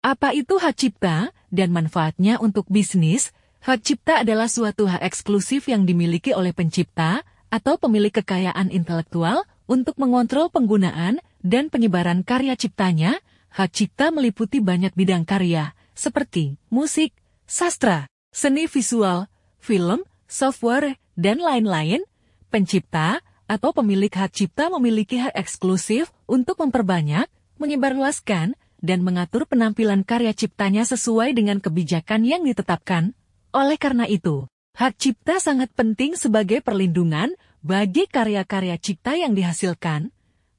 Apa itu hak cipta dan manfaatnya untuk bisnis? Hak cipta adalah suatu hak eksklusif yang dimiliki oleh pencipta atau pemilik kekayaan intelektual untuk mengontrol penggunaan dan penyebaran karya ciptanya. Hak cipta meliputi banyak bidang karya, seperti musik, sastra, seni visual, film, software, dan lain-lain. Pencipta atau pemilik hak cipta memiliki hak eksklusif untuk memperbanyak, menyebarluaskan, dan mengatur penampilan karya ciptanya sesuai dengan kebijakan yang ditetapkan. Oleh karena itu, hak cipta sangat penting sebagai perlindungan bagi karya-karya cipta yang dihasilkan.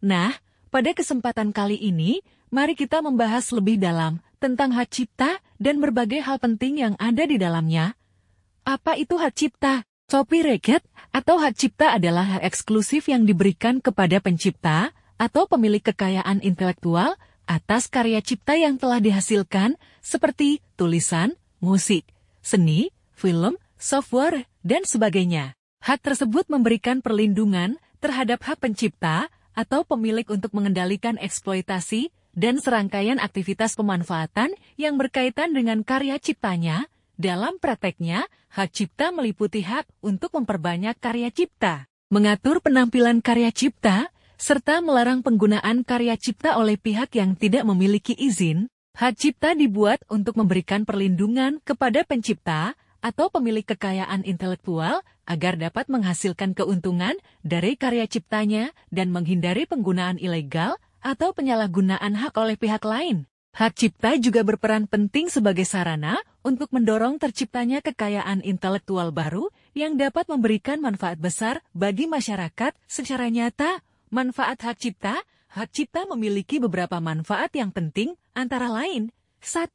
Nah, pada kesempatan kali ini, mari kita membahas lebih dalam tentang hak cipta dan berbagai hal penting yang ada di dalamnya. Apa itu hak cipta? Copyright atau hak cipta adalah hak eksklusif yang diberikan kepada pencipta atau pemilik kekayaan intelektual atas karya cipta yang telah dihasilkan, seperti tulisan, musik, seni, film, software, dan sebagainya. Hak tersebut memberikan perlindungan terhadap hak pencipta atau pemilik untuk mengendalikan eksploitasi dan serangkaian aktivitas pemanfaatan yang berkaitan dengan karya ciptanya. Dalam prakteknya, hak cipta meliputi hak untuk memperbanyak karya cipta, mengatur penampilan karya cipta, serta melarang penggunaan karya cipta oleh pihak yang tidak memiliki izin. Hak cipta dibuat untuk memberikan perlindungan kepada pencipta atau pemilik kekayaan intelektual agar dapat menghasilkan keuntungan dari karya ciptanya dan menghindari penggunaan ilegal atau penyalahgunaan hak oleh pihak lain. Hak cipta juga berperan penting sebagai sarana untuk mendorong terciptanya kekayaan intelektual baru yang dapat memberikan manfaat besar bagi masyarakat secara nyata. Manfaat hak cipta memiliki beberapa manfaat yang penting, antara lain. 1.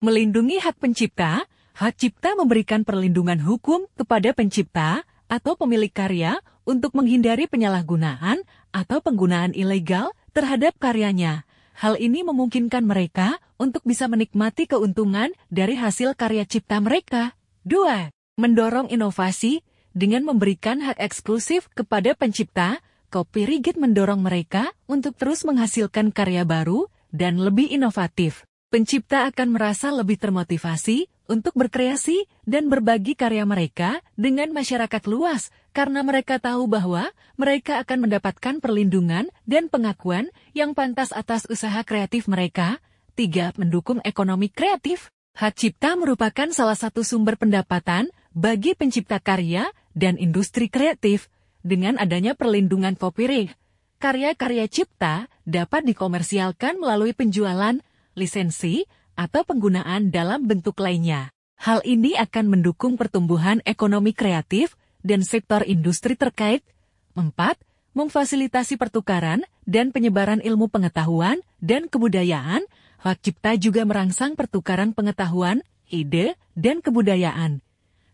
Melindungi hak pencipta. Hak cipta memberikan perlindungan hukum kepada pencipta atau pemilik karya untuk menghindari penyalahgunaan atau penggunaan ilegal terhadap karyanya. Hal ini memungkinkan mereka untuk bisa menikmati keuntungan dari hasil karya cipta mereka. 2. Mendorong inovasi. Dengan memberikan hak eksklusif kepada pencipta, copyright mendorong mereka untuk terus menghasilkan karya baru dan lebih inovatif. Pencipta akan merasa lebih termotivasi untuk berkreasi dan berbagi karya mereka dengan masyarakat luas karena mereka tahu bahwa mereka akan mendapatkan perlindungan dan pengakuan yang pantas atas usaha kreatif mereka. 3. Mendukung ekonomi kreatif. Hak cipta merupakan salah satu sumber pendapatan bagi pencipta karya dan industri kreatif. Dengan adanya perlindungan copyright, karya-karya cipta dapat dikomersialkan melalui penjualan, lisensi, atau penggunaan dalam bentuk lainnya. Hal ini akan mendukung pertumbuhan ekonomi kreatif dan sektor industri terkait. 4. Memfasilitasi pertukaran dan penyebaran ilmu pengetahuan dan kebudayaan. Hak cipta juga merangsang pertukaran pengetahuan, ide, dan kebudayaan.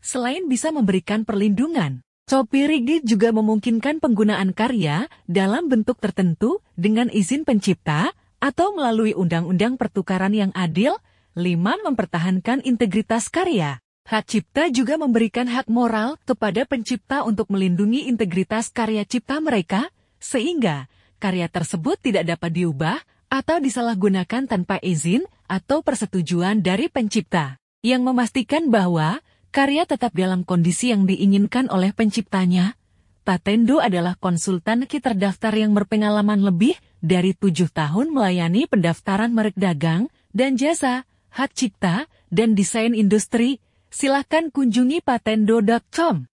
Selain bisa memberikan perlindungan, copyright juga memungkinkan penggunaan karya dalam bentuk tertentu dengan izin pencipta atau melalui undang-undang pertukaran yang adil. 5. Mempertahankan integritas karya. Hak cipta juga memberikan hak moral kepada pencipta untuk melindungi integritas karya cipta mereka, sehingga karya tersebut tidak dapat diubah atau disalahgunakan tanpa izin atau persetujuan dari pencipta, yang memastikan bahwa karya tetap dalam kondisi yang diinginkan oleh penciptanya. Patendo adalah konsultan terdaftar yang berpengalaman lebih dari 7 tahun melayani pendaftaran merek dagang dan jasa, hak cipta, dan desain industri. Silakan kunjungi patendo.com.